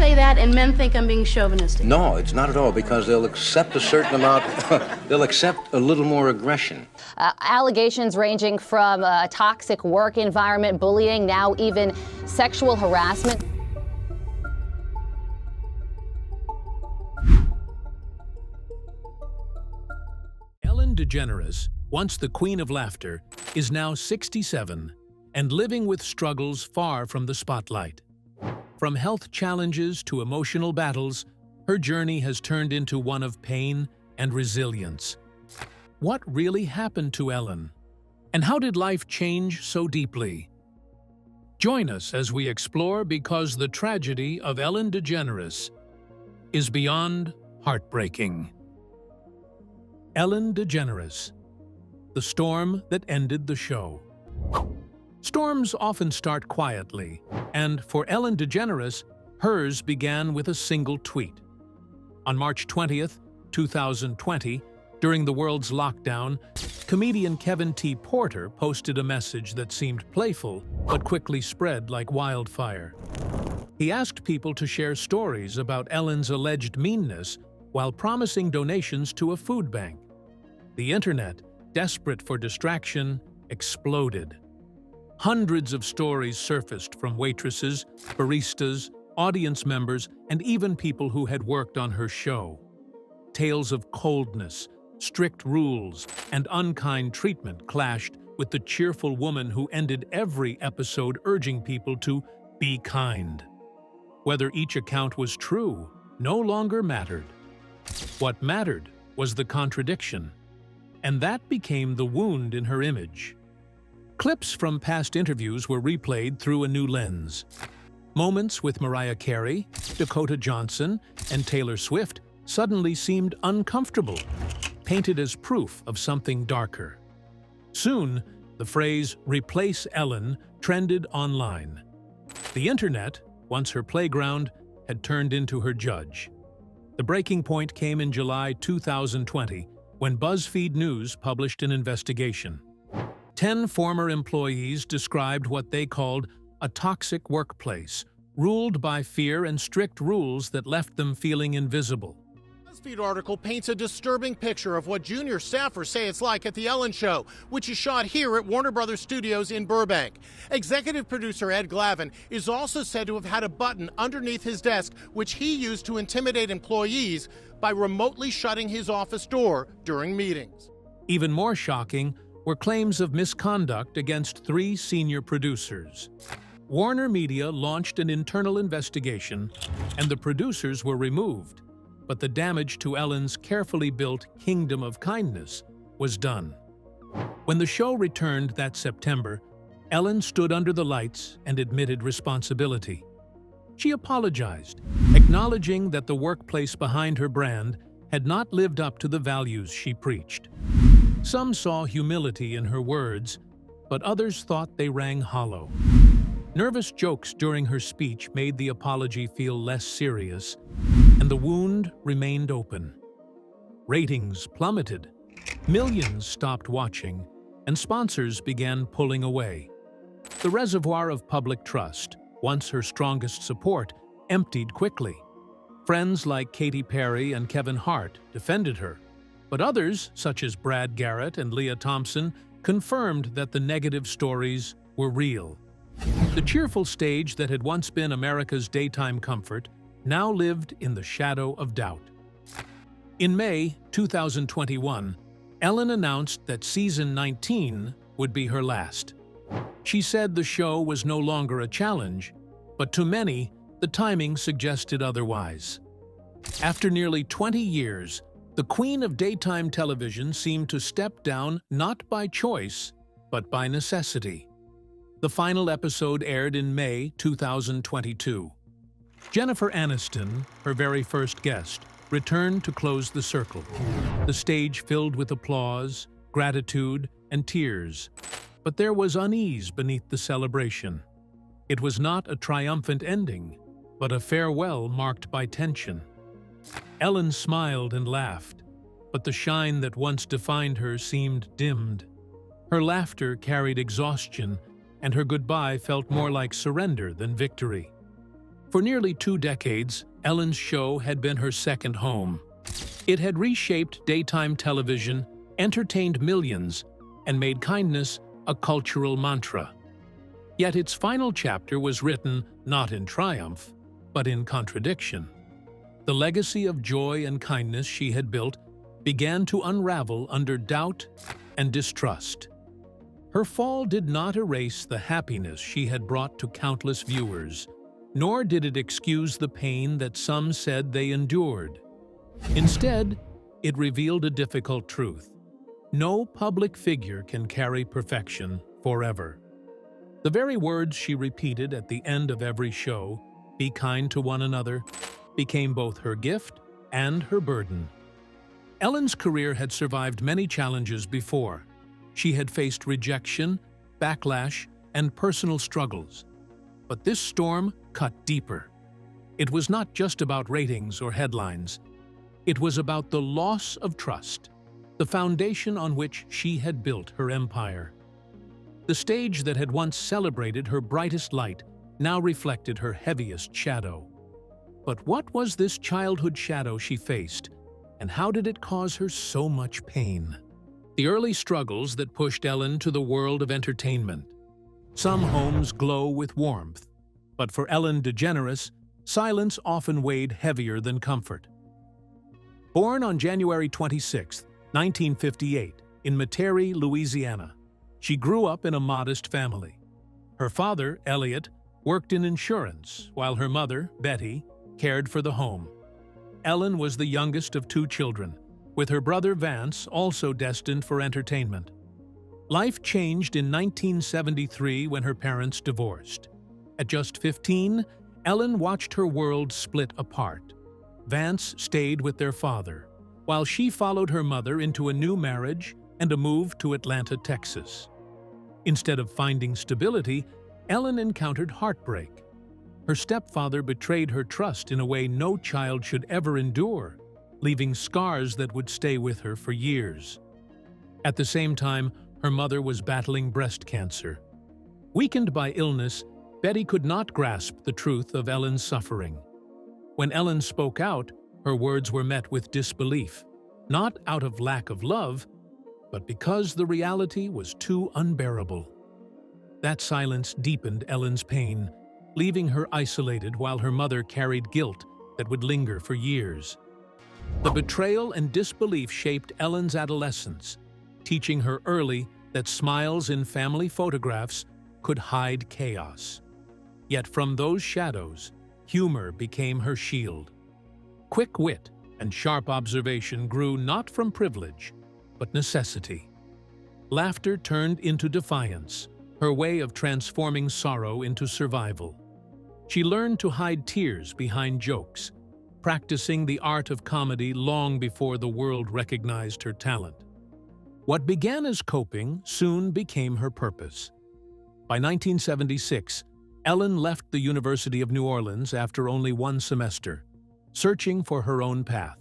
say that and men think I'm being chauvinistic. No, it's not at all, because they'll accept a certain amount, they'll accept a little more aggression. Allegations ranging from a toxic work environment, bullying, now even sexual harassment. Ellen DeGeneres, once the Queen of Laughter, is now 67 and living with struggles far from the spotlight. From health challenges to emotional battles, her journey has turned into one of pain and resilience. What really happened to Ellen? And how did life change so deeply? Join us as we explore, because the tragedy of Ellen DeGeneres is beyond heartbreaking. Ellen DeGeneres, the storm that ended the show. Storms often start quietly, and for Ellen DeGeneres, hers began with a single tweet. On March 20th, 2020, during the world's lockdown, comedian Kevin T. Porter posted a message that seemed playful but quickly spread like wildfire. He asked people to share stories about Ellen's alleged meanness while promising donations to a food bank. The internet, desperate for distraction, exploded. Hundreds of stories surfaced from waitresses, baristas, audience members, and even people who had worked on her show. Tales of coldness, strict rules, and unkind treatment clashed with the cheerful woman who ended every episode urging people to be kind. Whether each account was true no longer mattered. What mattered was the contradiction, and that became the wound in her image. Clips from past interviews were replayed through a new lens. Moments with Mariah Carey, Dakota Johnson, and Taylor Swift suddenly seemed uncomfortable, painted as proof of something darker. Soon, the phrase "replace Ellen" trended online. The internet, once her playground, had turned into her judge. The breaking point came in July 2020, when BuzzFeed News published an investigation. 10 former employees described what they called a toxic workplace, ruled by fear and strict rules that left them feeling invisible. The BuzzFeed article paints a disturbing picture of what junior staffers say it's like at The Ellen Show, which is shot here at Warner Brothers Studios in Burbank. Executive producer Ed Glavin is also said to have had a button underneath his desk, which he used to intimidate employees by remotely shutting his office door during meetings. Even more shocking were claims of misconduct against 3 senior producers. Warner Media launched an internal investigation, and the producers were removed, but the damage to Ellen's carefully built kingdom of kindness was done. When the show returned that September, Ellen stood under the lights and admitted responsibility. She apologized, acknowledging that the workplace behind her brand had not lived up to the values she preached. Some saw humility in her words, but others thought they rang hollow. Nervous jokes during her speech made the apology feel less serious, and the wound remained open. Ratings plummeted, millions stopped watching, and sponsors began pulling away. The reservoir of public trust, once her strongest support, emptied quickly. Friends like Katy Perry and Kevin Hart defended her, but others, such as Brad Garrett and Leah Thompson, confirmed that the negative stories were real. The cheerful stage that had once been America's daytime comfort now lived in the shadow of doubt. In May 2021, Ellen announced that season 19 would be her last. She said the show was no longer a challenge, but to many, the timing suggested otherwise. After nearly 20 years, the queen of daytime television seemed to step down not by choice, but by necessity. The final episode aired in May 2022. Jennifer Aniston, her very first guest, returned to close the circle. The stage filled with applause, gratitude, and tears. But there was unease beneath the celebration. It was not a triumphant ending, but a farewell marked by tension. Ellen smiled and laughed, but the shine that once defined her seemed dimmed. Her laughter carried exhaustion, and her goodbye felt more like surrender than victory. For nearly 2 decades, Ellen's show had been her second home. It had reshaped daytime television, entertained millions, and made kindness a cultural mantra. Yet its final chapter was written not in triumph, but in contradiction. The legacy of joy and kindness she had built began to unravel under doubt and distrust. Her fall did not erase the happiness she had brought to countless viewers, nor did it excuse the pain that some said they endured. Instead, it revealed a difficult truth. No public figure can carry perfection forever. The very words she repeated at the end of every show, "Be kind to one another," became both her gift and her burden. Ellen's career had survived many challenges before. She had faced rejection, backlash, and personal struggles. But this storm cut deeper. It was not just about ratings or headlines. It was about the loss of trust, the foundation on which she had built her empire. The stage that had once celebrated her brightest light now reflected her heaviest shadow. But what was this childhood shadow she faced, and how did it cause her so much pain? The early struggles that pushed Ellen to the world of entertainment. Some homes glow with warmth, but for Ellen DeGeneres, silence often weighed heavier than comfort. Born on January 26, 1958, in Metairie, Louisiana, she grew up in a modest family. Her father, Elliot, worked in insurance, while her mother, Betty, cared for the home. Ellen was the youngest of 2 children, with her brother Vance also destined for entertainment. Life changed in 1973 when her parents divorced. At just 15, Ellen watched her world split apart. Vance stayed with their father, while she followed her mother into a new marriage and a move to Atlanta, Texas. Instead of finding stability, Ellen encountered heartbreak. Her stepfather betrayed her trust in a way no child should ever endure, leaving scars that would stay with her for years. At the same time, her mother was battling breast cancer. Weakened by illness, Betty could not grasp the truth of Ellen's suffering. When Ellen spoke out, her words were met with disbelief, not out of lack of love, but because the reality was too unbearable. That silence deepened Ellen's pain, leaving her isolated while her mother carried guilt that would linger for years. The betrayal and disbelief shaped Ellen's adolescence, teaching her early that smiles in family photographs could hide chaos. Yet from those shadows, humor became her shield. Quick wit and sharp observation grew not from privilege, but necessity. Laughter turned into defiance, her way of transforming sorrow into survival. She learned to hide tears behind jokes, practicing the art of comedy long before the world recognized her talent. What began as coping soon became her purpose. By 1976, Ellen left the University of New Orleans after only 1 semester, searching for her own path.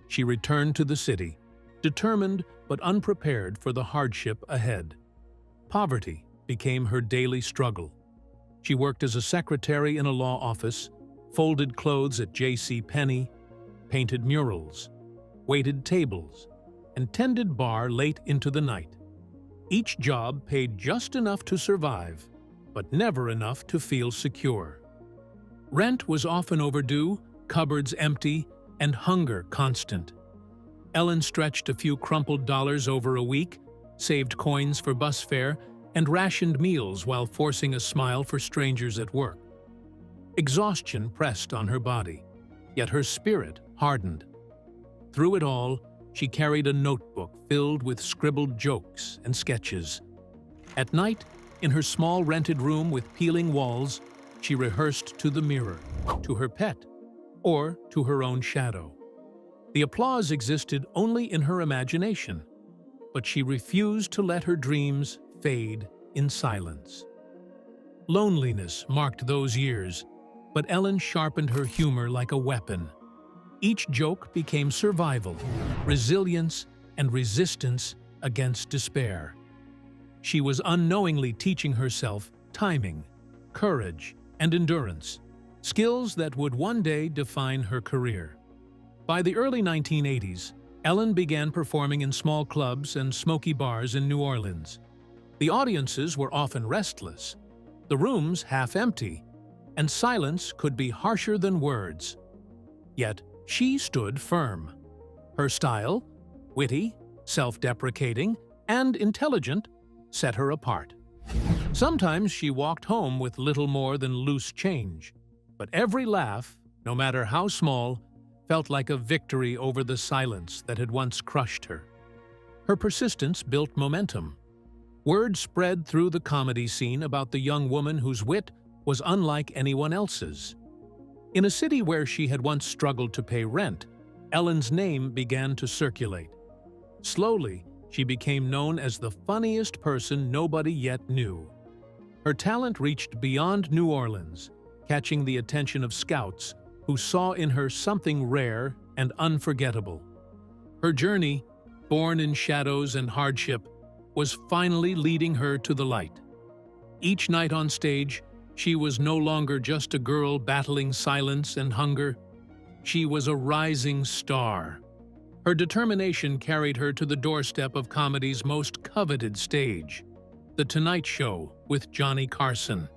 She returned to the city, determined but unprepared for the hardship ahead. Poverty became her daily struggle. She worked as a secretary in a law office, folded clothes at J.C. Penney, painted murals, waited tables, and tended bar late into the night. Each job paid just enough to survive, but never enough to feel secure. Rent was often overdue, cupboards empty, and hunger constant. Ellen stretched a few crumpled dollars over a week, saved coins for bus fare, and rationed meals while forcing a smile for strangers at work. Exhaustion pressed on her body, yet her spirit hardened. Through it all, she carried a notebook filled with scribbled jokes and sketches. At night, in her small rented room with peeling walls, she rehearsed to the mirror, to her pet, or to her own shadow. The applause existed only in her imagination, but she refused to let her dreams fade in silence. Loneliness marked those years, but Ellen sharpened her humor like a weapon. Each joke became survival, resilience, and resistance against despair. She was unknowingly teaching herself timing, courage, and endurance, skills that would one day define her career. By the early 1980s, Ellen began performing in small clubs and smoky bars in New Orleans. The audiences were often restless, the rooms half empty, and silence could be harsher than words. Yet she stood firm. Her style, witty, self-deprecating, and intelligent, set her apart. Sometimes she walked home with little more than loose change, but every laugh, no matter how small, felt like a victory over the silence that had once crushed her. Her persistence built momentum. Word spread through the comedy scene about the young woman whose wit was unlike anyone else's. In a city where she had once struggled to pay rent, Ellen's name began to circulate. Slowly, she became known as the funniest person nobody yet knew. Her talent reached beyond New Orleans, catching the attention of scouts who saw in her something rare and unforgettable. Her journey, born in shadows and hardship, was finally leading her to the light. Each night on stage, she was no longer just a girl battling silence and hunger. She was a rising star. Her determination carried her to the doorstep of comedy's most coveted stage, The Tonight Show with Johnny Carson.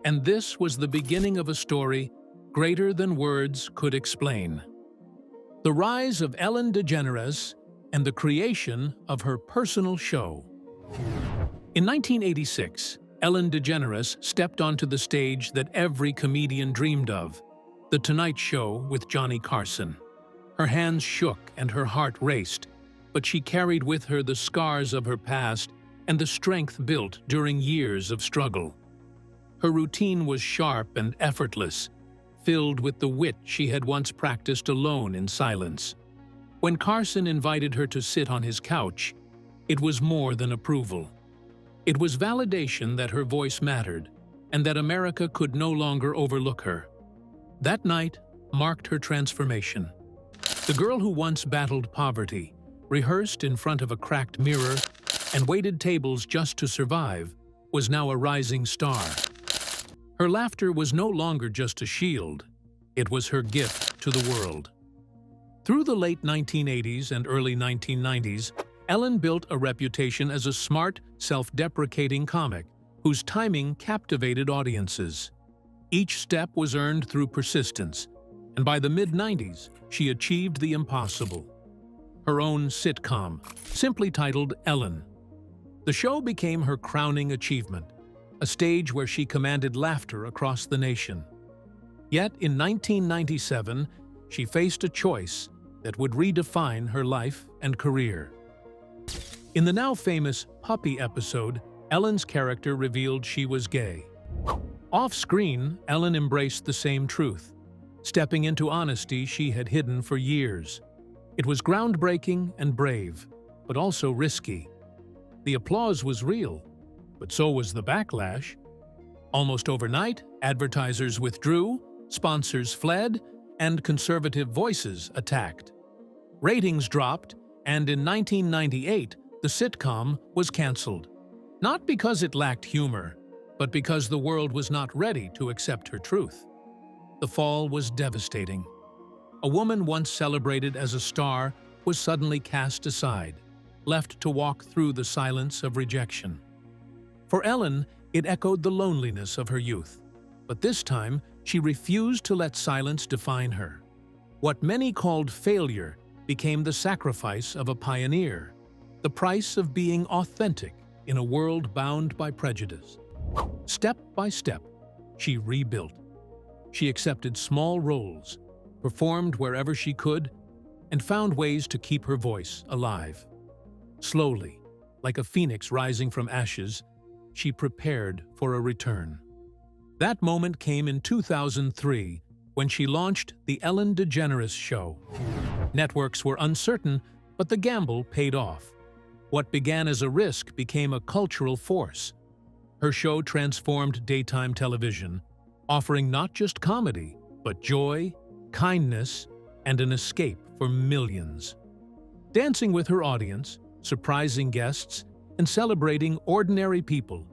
And this was the beginning of a story greater than words could explain. The rise of Ellen DeGeneres and the creation of her personal show. In 1986, Ellen DeGeneres stepped onto the stage that every comedian dreamed of, The Tonight Show with Johnny Carson. Her hands shook and her heart raced, but she carried with her the scars of her past and the strength built during years of struggle. Her routine was sharp and effortless, filled with the wit she had once practiced alone in silence. When Carson invited her to sit on his couch, it was more than approval. It was validation that her voice mattered and that America could no longer overlook her. That night marked her transformation. The girl who once battled poverty, rehearsed in front of a cracked mirror, and waited tables just to survive, was now a rising star. Her laughter was no longer just a shield, it was her gift to the world. Through the late 1980s and early 1990s, Ellen built a reputation as a smart, self-deprecating comic whose timing captivated audiences. Each step was earned through persistence, and by the mid-90s, she achieved the impossible. Her own sitcom, simply titled Ellen. The show became her crowning achievement, a stage where she commanded laughter across the nation. Yet in 1997, she faced a choice that would redefine her life and career. In the now famous Puppy episode, Ellen's character revealed she was gay. Off-screen, Ellen embraced the same truth, stepping into honesty she had hidden for years. It was groundbreaking and brave, but also risky. The applause was real, but so was the backlash. Almost overnight, advertisers withdrew, sponsors fled, and conservative voices attacked. Ratings dropped, and in 1998, the sitcom was canceled. Not because it lacked humor, but because the world was not ready to accept her truth. The fall was devastating. A woman once celebrated as a star was suddenly cast aside, left to walk through the silence of rejection. For Ellen, it echoed the loneliness of her youth, but this time she refused to let silence define her. What many called failure became the sacrifice of a pioneer, the price of being authentic in a world bound by prejudice. Step by step, she rebuilt. She accepted small roles, performed wherever she could, and found ways to keep her voice alive. Slowly, like a phoenix rising from ashes, she prepared for a return. That moment came in 2003 when she launched The Ellen DeGeneres Show. Networks were uncertain, but the gamble paid off. What began as a risk became a cultural force. Her show transformed daytime television, offering not just comedy, but joy, kindness, and an escape for millions. Dancing with her audience, surprising guests, and celebrating ordinary people,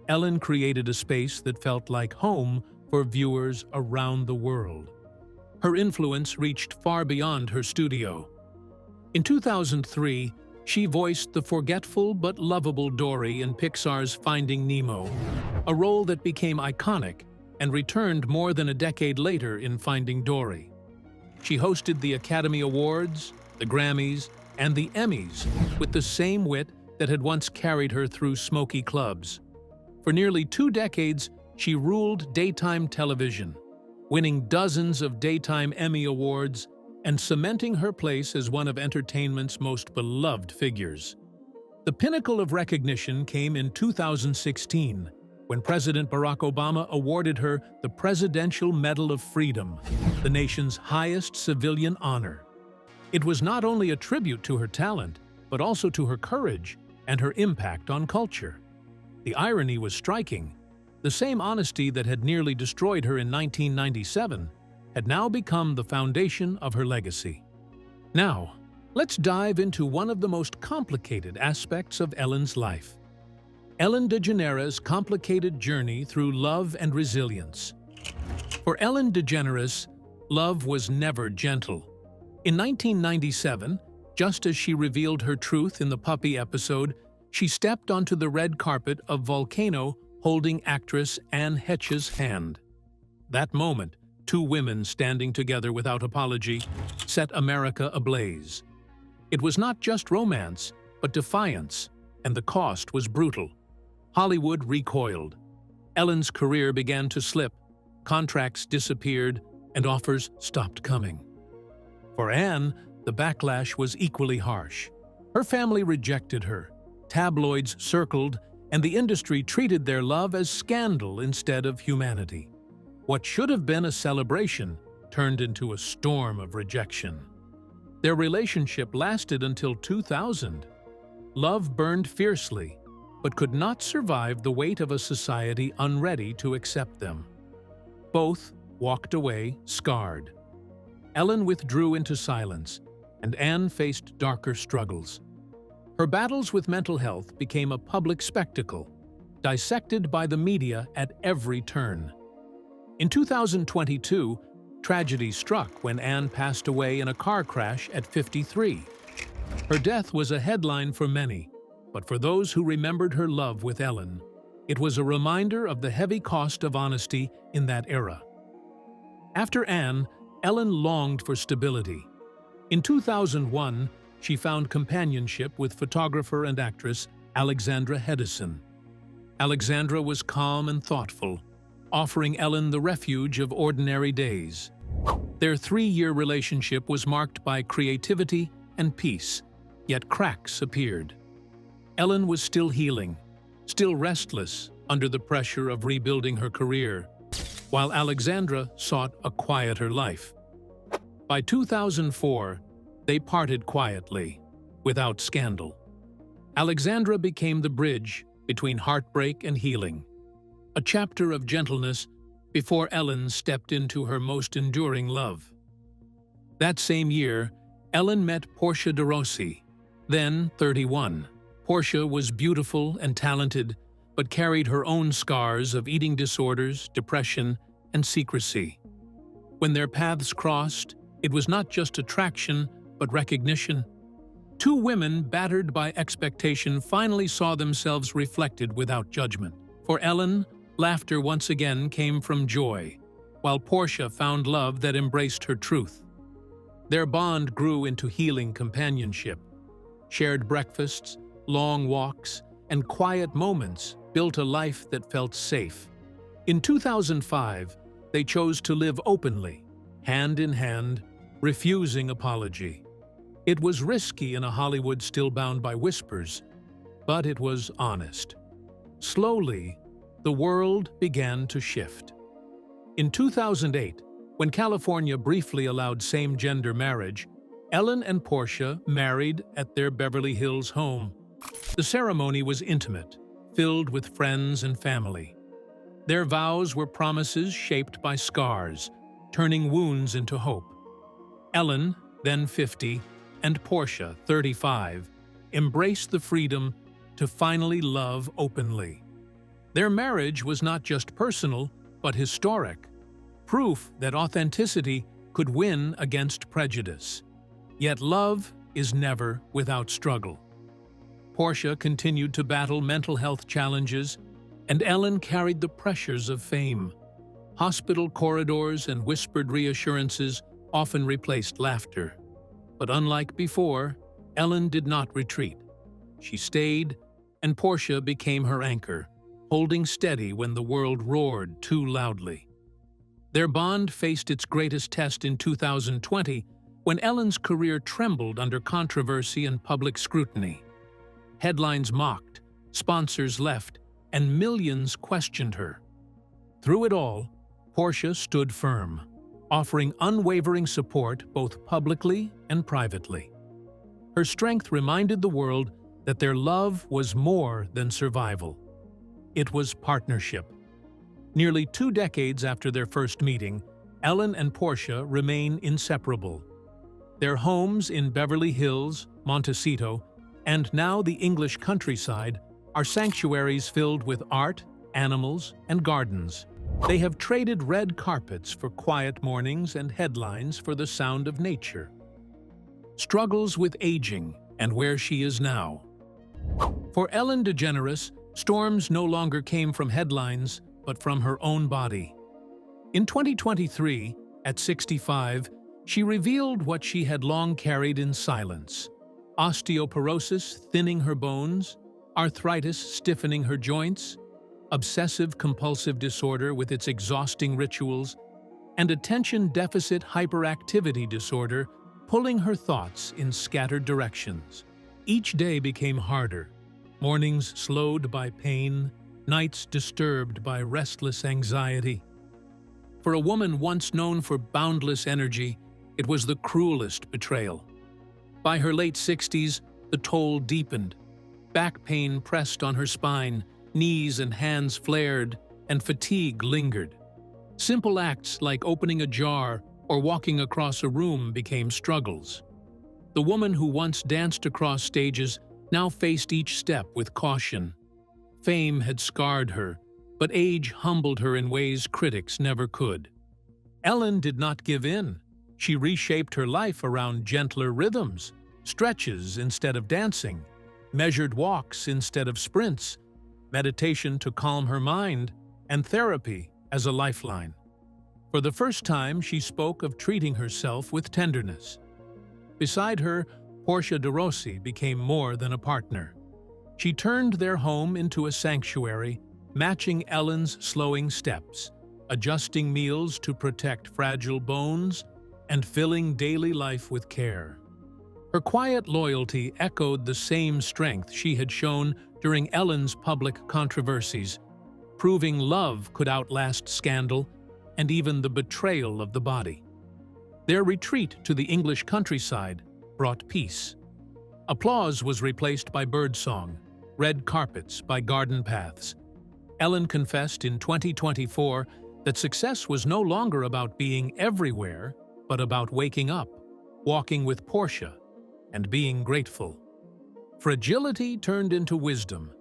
Ellen created a space that felt like home for for viewers around the world. Her influence reached far beyond her studio. In 2003, she voiced the forgetful but lovable Dory in Pixar's Finding Nemo, a role that became iconic and returned more than a decade later in Finding Dory. She hosted the Academy Awards, the Grammys, and the Emmys with the same wit that had once carried her through smoky clubs. For nearly 2 decades, she ruled daytime television, winning dozens of Daytime Emmy Awards and cementing her place as one of entertainment's most beloved figures. The pinnacle of recognition came in 2016, when President Barack Obama awarded her the Presidential Medal of Freedom, the nation's highest civilian honor. It was not only a tribute to her talent, but also to her courage and her impact on culture. The irony was striking. The same honesty that had nearly destroyed her in 1997 had now become the foundation of her legacy. Now, let's dive into one of the most complicated aspects of Ellen's life: Ellen DeGeneres' complicated journey through love and resilience. For Ellen DeGeneres, love was never gentle. In 1997, just as she revealed her truth in the Puppy episode, she stepped onto the red carpet of Volcano holding actress Anne Heche's hand. That moment, 2 women standing together without apology, set America ablaze. It was not just romance, but defiance, and the cost was brutal. Hollywood recoiled. Ellen's career began to slip, contracts disappeared, and offers stopped coming. For Anne, the backlash was equally harsh. Her family rejected her, tabloids circled, and the industry treated their love as scandal instead of humanity. What should have been a celebration turned into a storm of rejection. Their relationship lasted until 2000. Love burned fiercely, but could not survive the weight of a society unready to accept them. Both walked away scarred. Ellen withdrew into silence, and Anne faced darker struggles. Her battles with mental health became a public spectacle, dissected by the media at every turn. In 2022, tragedy struck when Anne passed away in a car crash at 53. Her death was a headline for many, but for those who remembered her love with Ellen, it was a reminder of the heavy cost of honesty in that era. After Anne, Ellen longed for stability. In 2001, she found companionship with photographer and actress Alexandra Hedison. Alexandra was calm and thoughtful, offering Ellen the refuge of ordinary days. Their 3-year relationship was marked by creativity and peace, yet cracks appeared. Ellen was still healing, still restless under the pressure of rebuilding her career, while Alexandra sought a quieter life. By 2004, they parted quietly, without scandal. Alexandra became the bridge between heartbreak and healing, a chapter of gentleness before Ellen stepped into her most enduring love. That same year, Ellen met Portia de Rossi, then 31. Portia was beautiful and talented, but carried her own scars of eating disorders, depression, and secrecy. When their paths crossed, it was not just attraction, but recognition. 2 women battered by expectation finally saw themselves reflected without judgment. For Ellen, laughter once again came from joy, while Portia found love that embraced her truth. Their bond grew into healing companionship. Shared breakfasts, long walks, and quiet moments built a life that felt safe. In 2005, they chose to live openly, hand in hand, refusing apology. It was risky in a Hollywood still bound by whispers, but it was honest. Slowly, the world began to shift. In 2008, when California briefly allowed same-gender marriage, Ellen and Portia married at their Beverly Hills home. The ceremony was intimate, filled with friends and family. Their vows were promises shaped by scars, turning wounds into hope. Ellen, then 50, and Portia, 35, embraced the freedom to finally love openly. Their marriage was not just personal, but historic, proof that authenticity could win against prejudice. Yet love is never without struggle. Portia continued to battle mental health challenges, and Ellen carried the pressures of fame. Hospital corridors and whispered reassurances often replaced laughter. But unlike before, Ellen did not retreat. She stayed, and Portia became her anchor, holding steady when the world roared too loudly. Their bond faced its greatest test in 2020, when Ellen's career trembled under controversy and public scrutiny. Headlines mocked, sponsors left, and millions questioned her. Through it all, Portia stood firm, offering unwavering support both publicly and privately. Her strength reminded the world that their love was more than survival. It was partnership. Nearly 2 decades after their first meeting, Ellen and Portia remain inseparable. Their homes in Beverly Hills, Montecito, and now the English countryside are sanctuaries filled with art, animals, and gardens. They have traded red carpets for quiet mornings and headlines for the sound of nature. Struggles with aging and where she is now. For Ellen DeGeneres, storms no longer came from headlines, but from her own body. In 2023, at 65, she revealed what she had long carried in silence: osteoporosis thinning her bones, arthritis stiffening her joints, obsessive-compulsive disorder with its exhausting rituals, and attention deficit hyperactivity disorder pulling her thoughts in scattered directions. Each day became harder, mornings slowed by pain, nights disturbed by restless anxiety. For a woman once known for boundless energy, it was the cruelest betrayal. By her late 60s, the toll deepened. Back pain pressed on her spine, knees and hands flared, and fatigue lingered. Simple acts like opening a jar or walking across a room became struggles. The woman who once danced across stages now faced each step with caution. Fame had scarred her, but age humbled her in ways critics never could. Ellen did not give in. She reshaped her life around gentler rhythms, stretches instead of dancing, measured walks instead of sprints, meditation to calm her mind, and therapy as a lifeline. For the first time, she spoke of treating herself with tenderness. Beside her, Portia de Rossi became more than a partner. She turned their home into a sanctuary, matching Ellen's slowing steps, adjusting meals to protect fragile bones, and filling daily life with care. Her quiet loyalty echoed the same strength she had shown during Ellen's public controversies, proving love could outlast scandal and even the betrayal of the body. Their retreat to the English countryside brought peace. Applause was replaced by birdsong, red carpets by garden paths. Ellen confessed in 2024 that success was no longer about being everywhere, but about waking up, walking with Portia, and being grateful. Fragility turned into wisdom,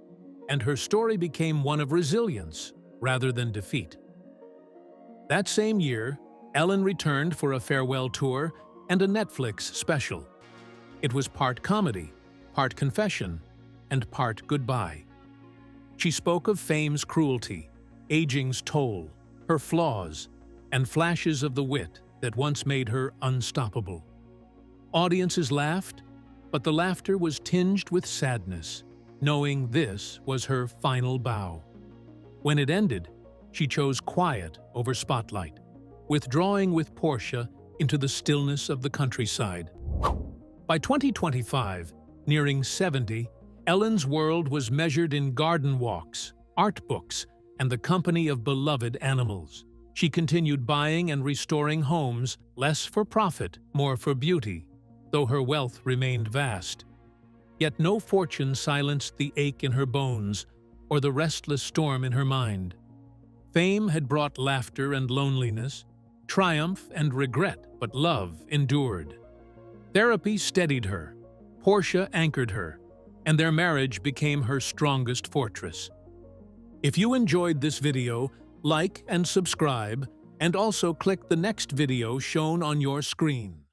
and her story became one of resilience rather than defeat. That same year, Ellen returned for a farewell tour and a Netflix special. It was part comedy, part confession, and part goodbye. She spoke of fame's cruelty, aging's toll, her flaws, and flashes of the wit that once made her unstoppable. Audiences laughed, but the laughter was tinged with sadness, knowing this was her final bow. When it ended, she chose quiet over spotlight, withdrawing with Portia into the stillness of the countryside. By 2025, nearing 70, Ellen's world was measured in garden walks, art books, and the company of beloved animals. She continued buying and restoring homes, less for profit, more for beauty, though her wealth remained vast. Yet no fortune silenced the ache in her bones or the restless storm in her mind. Fame had brought laughter and loneliness, triumph and regret, but love endured. Therapy steadied her, Portia anchored her, and their marriage became her strongest fortress. If you enjoyed this video, like and subscribe, and also click the next video shown on your screen.